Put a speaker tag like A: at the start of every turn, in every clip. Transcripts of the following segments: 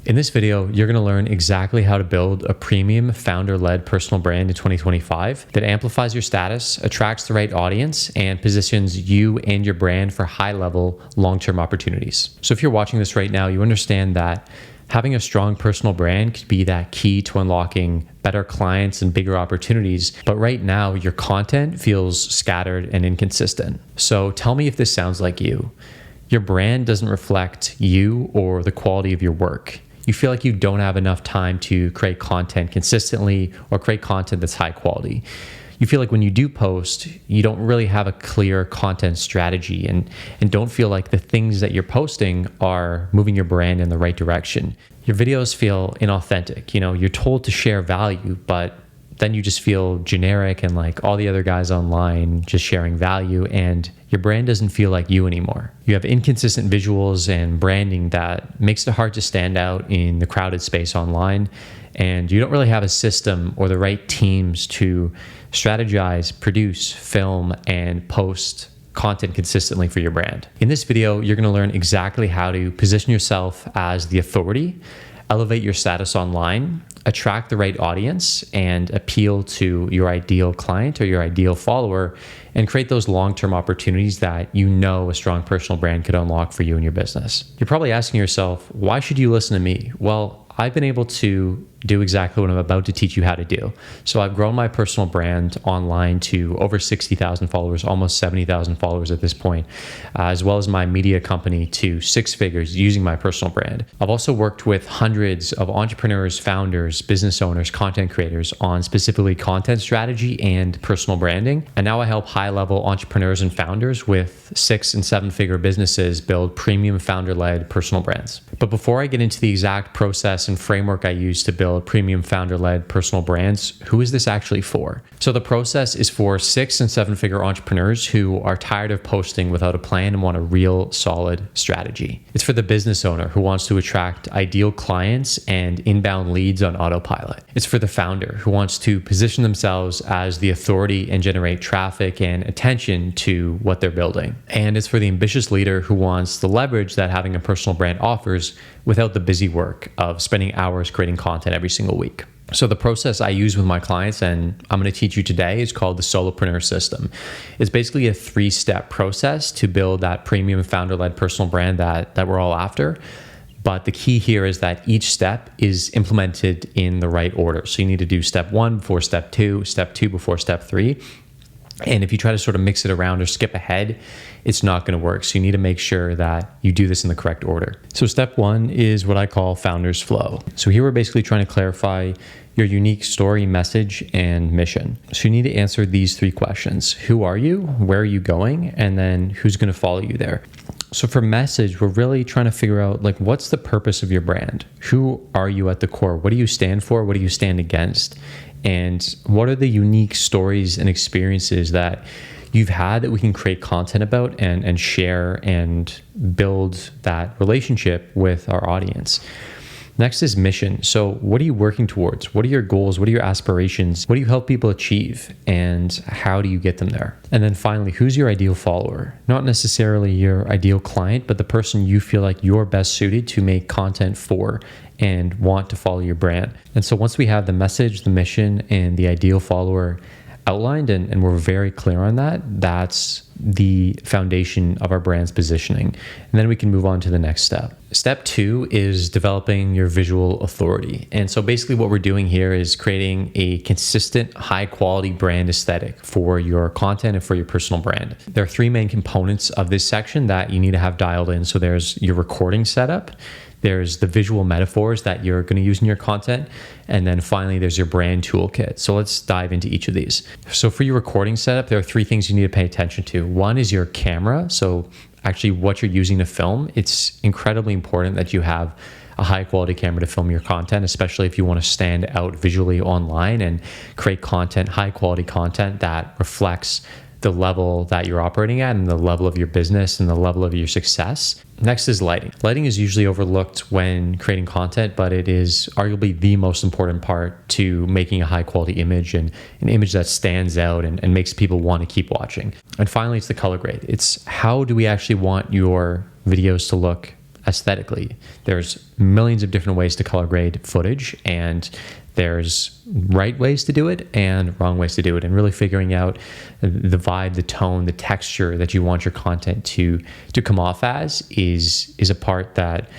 A: In this video, you're going to learn exactly how to build a premium founder-led personal brand in 2025 that amplifies your status, attracts the right audience, and positions you and your brand for high-level, long-term opportunities. So if you're watching this right now, you understand that having a strong personal brand could be that key to unlocking better clients and bigger opportunities. But right now, your content feels scattered and inconsistent. So tell me if this sounds like you. Your brand doesn't reflect you or the quality of your work. You feel like you don't have enough time to create content consistently or create content that's high quality. You feel like when you do post, you don't really have a clear content strategy and don't feel like the things that you're posting are moving your brand in the right direction. Your videos feel inauthentic. You're told to share value, but then you just feel generic and like all the other guys online just sharing value, and your brand doesn't feel like you anymore. You have inconsistent visuals and branding that makes it hard to stand out in the crowded space online, and you don't really have a system or the right teams to strategize, produce, film, and post content consistently for your brand. In this video, you're going to learn exactly how to position yourself as the authority, elevate your status online, attract the right audience, and appeal to your ideal client or your ideal follower, and create those long-term opportunities that a strong personal brand could unlock for you and your business. You're probably asking yourself, why should you listen to me? Well, I've been able to do exactly what I'm about to teach you how to do. So I've grown my personal brand online to over 60,000 followers, almost 70,000 followers at this point, as well as my media company to 6 figures using my personal brand. I've also worked with hundreds of entrepreneurs, founders, business owners, content creators on specifically content strategy and personal branding. And now I help high-level entrepreneurs and founders with 6- and 7-figure businesses build premium founder-led personal brands. But before I get into the exact process and framework I use to build premium founder-led personal brands, who is this actually for? So the process is for 6- and 7-figure entrepreneurs who are tired of posting without a plan and want a real solid strategy. It's for the business owner who wants to attract ideal clients and inbound leads on autopilot. It's for the founder who wants to position themselves as the authority and generate traffic and attention to what they're building. And it's for the ambitious leader who wants the leverage that having a personal brand offers without the busy work of spending hours creating content every single week. So the process I use with my clients, and I'm going to teach you today, is called the Solopreneur System. It's basically a 3-step process to build that premium founder-led personal brand that we're all after. But the key here is that each step is implemented in the right order. So you need to do step 1 before step 2, step 2 before step 3. And if you try to sort of mix it around or skip ahead, it's not going to work. So you need to make sure that you do this in the correct order. So step 1 is what I call founder's flow. So here we're basically trying to clarify your unique story, message, and mission. So you need to answer these 3 questions. Who are you? Where are you going? And then who's going to follow you there? So for message, we're really trying to figure out what's the purpose of your brand? Who are you at the core? What do you stand for? What do you stand against? And what are the unique stories and experiences that you've had that we can create content about and share and build that relationship with our audience? Next is mission. So what are you working towards? What are your goals? What are your aspirations? What do you help people achieve? And how do you get them there? And then finally, who's your ideal follower? Not necessarily your ideal client, but the person you feel like you're best suited to make content for and want to follow your brand. And so once we have the message, the mission, and the ideal follower outlined, and we're very clear on that, that's the foundation of our brand's positioning. And then we can move on to the next step. Step 2 is developing your visual authority. And so basically what we're doing here is creating a consistent, high quality brand aesthetic for your content and for your personal brand. There are 3 main components of this section that you need to have dialed in. So there's your recording setup, there's the visual metaphors that you're going to use in your content, and then finally there's your brand toolkit. So let's dive into each of these. So for your recording setup, there are 3 things you need to pay attention to. One is your camera. So actually what you're using to film. It's incredibly important that you have a high quality camera to film your content, especially if you want to stand out visually online and create content, high quality content that reflects the level that you're operating at and the level of your business and the level of your success. Next is lighting. Lighting is usually overlooked when creating content, but it is arguably the most important part to making a high quality image and an image that stands out and makes people want to keep watching. And finally, it's the color grade. It's how do we actually want your videos to look aesthetically. There's millions of different ways to color grade footage, and there's right ways to do it and wrong ways to do it, and really figuring out the vibe, the tone, the texture that you want your content to come off as is a part that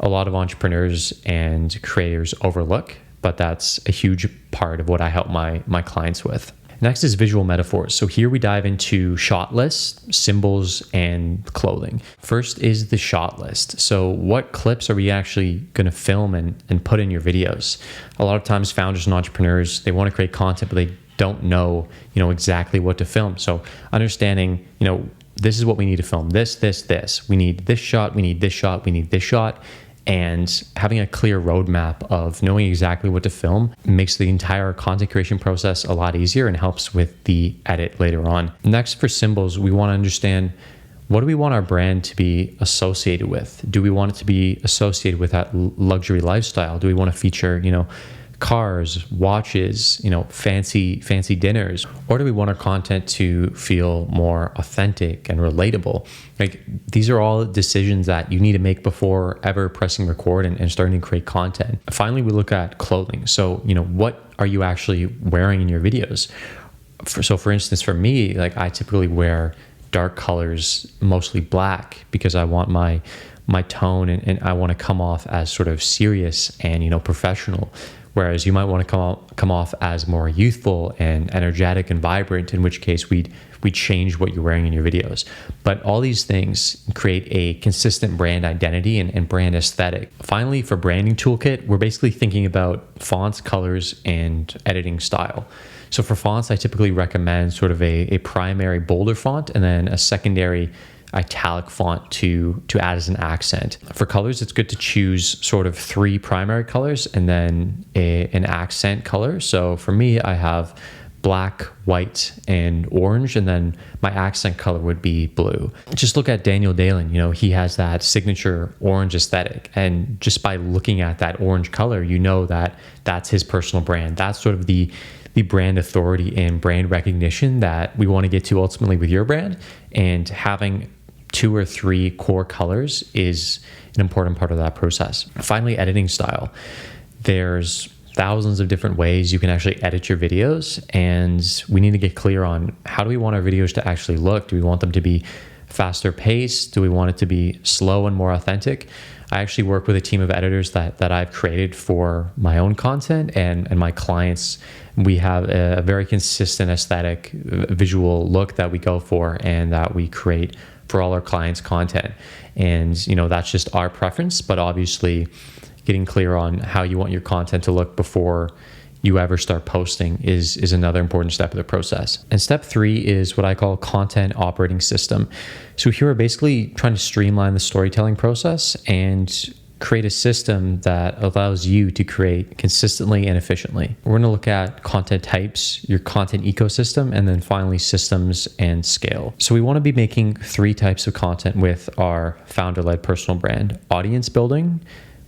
A: a lot of entrepreneurs and creators overlook, but that's a huge part of what I help my clients with. Next is visual metaphors. So here we dive into shot lists, symbols, and clothing. First is the shot list. So what clips are we actually going to film and put in your videos? A lot of times founders and entrepreneurs, they want to create content, but they don't know, exactly what to film. So understanding, this is what we need to film. This. We need this shot, we need this shot, we need this shot. And having a clear roadmap of knowing exactly what to film makes the entire content creation process a lot easier and helps with the edit later on. Next, for symbols, we want to understand, what do we want our brand to be associated with? Do we want it to be associated with that luxury lifestyle? Do we want to feature, cars, watches, fancy dinners? Or do we want our content to feel more authentic and relatable? Like, these are all decisions that you need to make before ever pressing record and starting to create content. Finally, we look at clothing. So, what are you actually wearing in your videos? For instance, for me, like, I typically wear dark colors, mostly black, because I want my tone and I want to come off as sort of serious and, professional. Whereas you might want to come off as more youthful and energetic and vibrant, in which case we'd change what you're wearing in your videos. But all these things create a consistent brand identity and brand aesthetic. Finally, for branding toolkit, we're basically thinking about fonts, colors, and editing style. So for fonts, I typically recommend sort of a primary bolder font and then a secondary italic font to add as an accent. For colors, it's good to choose sort of 3 primary colors and then an accent color. So for me, I have black, white, and orange, and then my accent color would be blue. Just look at Daniel Dalen. He has that signature orange aesthetic, and just by looking at that orange color, that that's his personal brand. That's sort of the brand authority and brand recognition that we want to get to ultimately with your brand. And having 2 or 3 core colors is an important part of that process. Finally, editing style. There's thousands of different ways you can actually edit your videos, and we need to get clear on, how do we want our videos to actually look? Do we want them to be faster paced? Do we want it to be slow and more authentic? I actually work with a team of editors that I've created for my own content and my clients. We have a very consistent aesthetic visual look that we go for and that we create for all our clients' content. And, that's just our preference, but obviously getting clear on how you want your content to look before you ever start posting is another important step of the process. And step 3 is what I call content operating system. So here we're basically trying to streamline the storytelling process and create a system that allows you to create consistently and efficiently. We're going to look at content types, your content ecosystem, and then finally systems and scale. So we want to be making 3 types of content with our founder-led personal brand: audience building,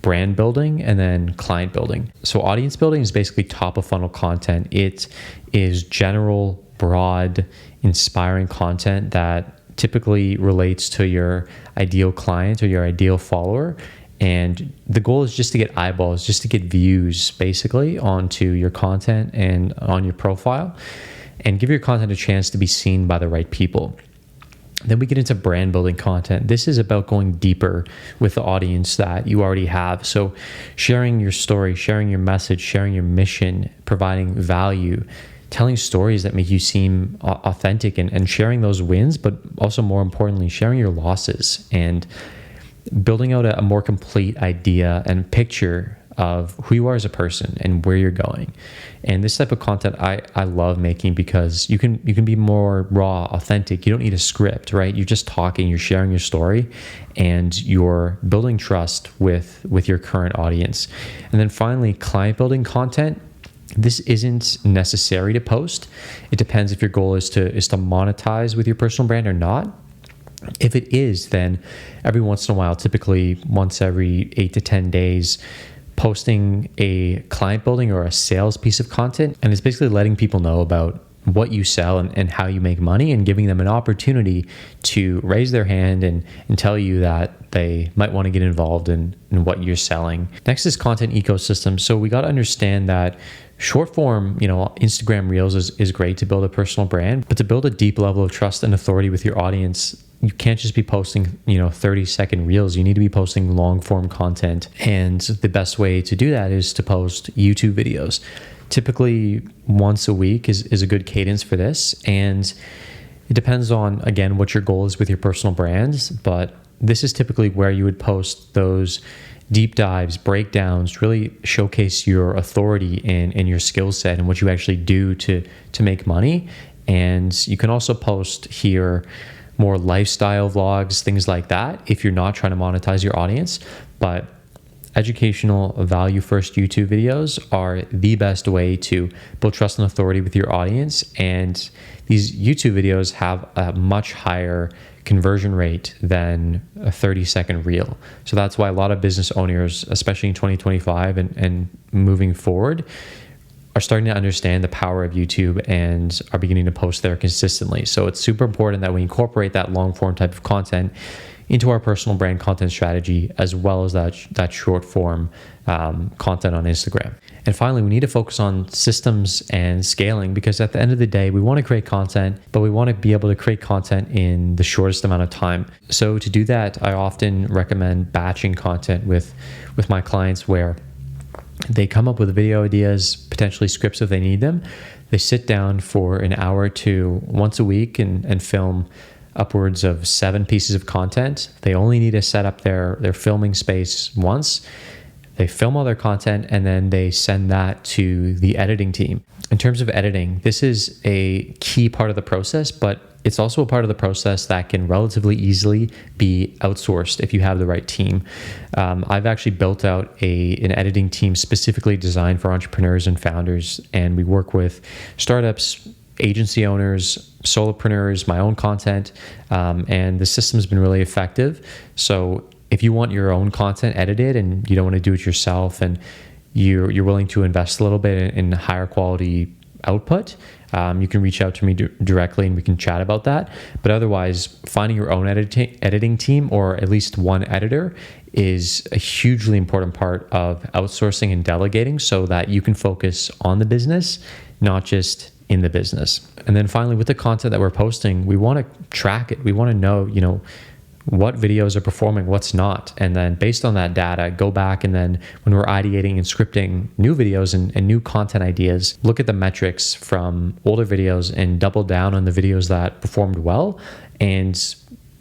A: brand building, and then client building. So audience building is basically top of funnel content. It is general, broad, inspiring content that typically relates to your ideal client or your ideal follower. And the goal is just to get eyeballs, just to get views basically onto your content and on your profile, and give your content a chance to be seen by the right people. Then we get into brand building content. This is about going deeper with the audience that you already have. So sharing your story, sharing your message, sharing your mission, providing value, telling stories that make you seem authentic, and sharing those wins, but also more importantly, sharing your losses and building out a more complete idea and picture of who you are as a person and where you're going. And this type of content I love making, because you can be more raw, authentic. You don't need a script, right? You're just talking, you're sharing your story, and you're building trust with your current audience. And then finally, client building content. This isn't necessary to post. It depends if your goal is to monetize with your personal brand or not. If it is, then every once in a while, typically once every 8 to 10 days, posting a client building or a sales piece of content, and it's basically letting people know about what you sell and how you make money, and giving them an opportunity to raise their hand and tell you that they might want to get involved in what you're selling. Next is content ecosystem. So we got to understand that short form, Instagram Reels is great to build a personal brand, but to build a deep level of trust and authority with your audience, you can't just be posting, 30-second reels. You need to be posting long form content. And the best way to do that is to post YouTube videos. Typically once a week is a good cadence for this. And it depends on, again, what your goal is with your personal brands, but this is typically where you would post those deep dives, breakdowns, really showcase your authority and your skill set and what you actually do to make money. And you can also post here more lifestyle vlogs, things like that, if you're not trying to monetize your audience. But educational, value first YouTube videos are the best way to build trust and authority with your audience. And these YouTube videos have a much higher conversion rate than a 30-second reel. So that's why a lot of business owners, especially in 2025 and moving forward, are starting to understand the power of YouTube and are beginning to post there consistently. So it's super important that we incorporate that long form type of content into our personal brand content strategy, as well as that short form content on Instagram. And finally, we need to focus on systems and scaling, because at the end of the day, we want to create content, but we want to be able to create content in the shortest amount of time. So to do that, I often recommend batching content with my clients, where they come up with video ideas, potentially scripts if they need them. They sit down for an hour or two once a week and film upwards of 7 pieces of content. They only need to set up their filming space once. They film all their content and then they send that to the editing team. In terms of editing, this is a key part of the process, but it's also a part of the process that can relatively easily be outsourced if you have the right team. I've actually built out an editing team specifically designed for entrepreneurs and founders, and we work with startups, agency owners, solopreneurs, my own content, and the system's been really effective. So if you want your own content edited and you don't want to do it yourself, and you're willing to invest a little bit in higher quality output, you can reach out to me directly and we can chat about that. But otherwise, finding your own editing team, or at least one editor, is a hugely important part of outsourcing and delegating, so that you can focus on the business, not just in the business. And then finally, with the content that we're posting, we want to track it. We want to know, what videos are performing, what's not. And then based on that data, go back, and then when we're ideating and scripting new videos and new content ideas, look at the metrics from older videos and double down on the videos that performed well, and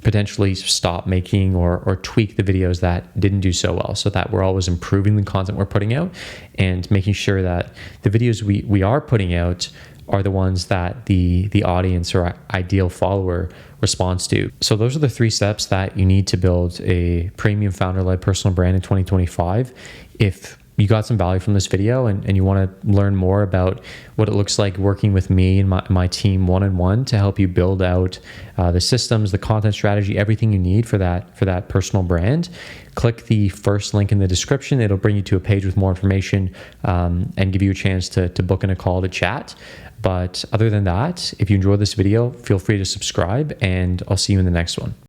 A: potentially stop making or tweak the videos that didn't do so well, so that we're always improving the content we're putting out and making sure that the videos we are putting out are the ones that the audience or ideal follower responds to. So those are the 3 steps that you need to build a premium founder-led personal brand in 2025. If you got some value from this video and you want to learn more about what it looks like working with me and my team one-on-one to help you build out the systems, the content strategy, everything you need for that personal brand, click the first link in the description. It'll bring you to a page with more information and give you a chance to book in a call to chat. But other than that, if you enjoyed this video, feel free to subscribe, and I'll see you in the next one.